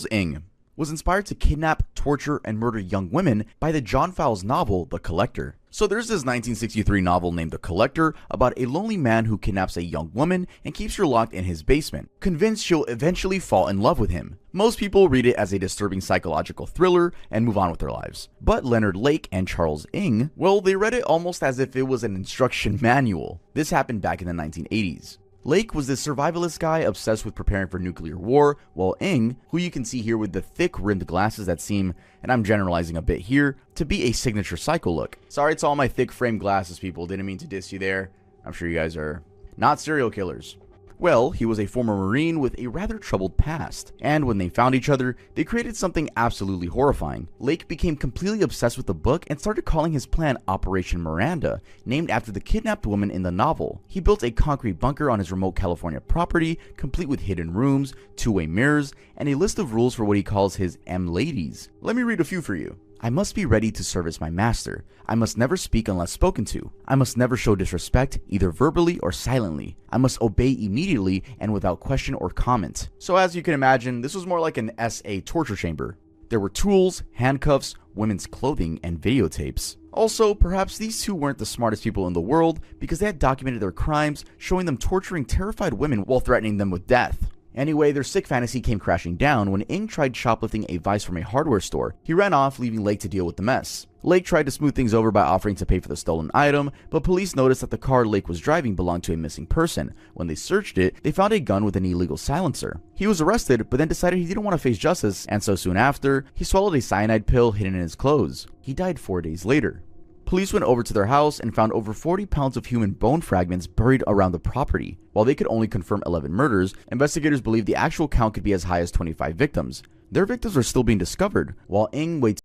Ng was inspired to kidnap, torture, and murder young women by the John Fowles novel The Collector. So there's this 1963 novel named The Collector about a lonely man who kidnaps a young woman and keeps her locked in his basement, convinced she'll eventually fall in love with him. Most people read it as a disturbing psychological thriller and move on with their lives. But Leonard Lake and Charles Ng, well, they read it almost as if it was an instruction manual. This happened back in the 1980s. Lake was this survivalist guy obsessed with preparing for nuclear war, while Ng, who you can see here with the thick rimmed glasses that seem, and I'm generalizing a bit here, to be a signature psycho look. Sorry to all my thick framed glasses people, didn't mean to diss you there. I'm sure you guys are not serial killers. Well, he was a former Marine with a rather troubled past, and when they found each other, they created something absolutely horrifying. Lake became completely obsessed with the book and started calling his plan Operation Miranda, named after the kidnapped woman in the novel. He built a concrete bunker on his remote California property, complete with hidden rooms, two-way mirrors, and a list of rules for what he calls his M-ladies. Let me read a few for you. I must be ready to service my master. I must never speak unless spoken to. I must never show disrespect, either verbally or silently. I must obey immediately and without question or comment. So as you can imagine, this was more like an SA torture chamber. There were tools, handcuffs, women's clothing, and videotapes. Also, perhaps these two weren't the smartest people in the world because they had documented their crimes, showing them torturing terrified women while threatening them with death. Anyway, their sick fantasy came crashing down when Ng tried shoplifting a vise from a hardware store. He ran off, leaving Lake to deal with the mess. Lake tried to smooth things over by offering to pay for the stolen item, but police noticed that the car Lake was driving belonged to a missing person. When they searched it, they found a gun with an illegal silencer. He was arrested, but then decided he didn't want to face justice, and so soon after, he swallowed a cyanide pill hidden in his clothes. He died 4 days later. Police went over to their house and found over 40 pounds of human bone fragments buried around the property. While they could only confirm 11 murders, investigators believe the actual count could be as high as 25 victims. Their victims are still being discovered, while Ng waits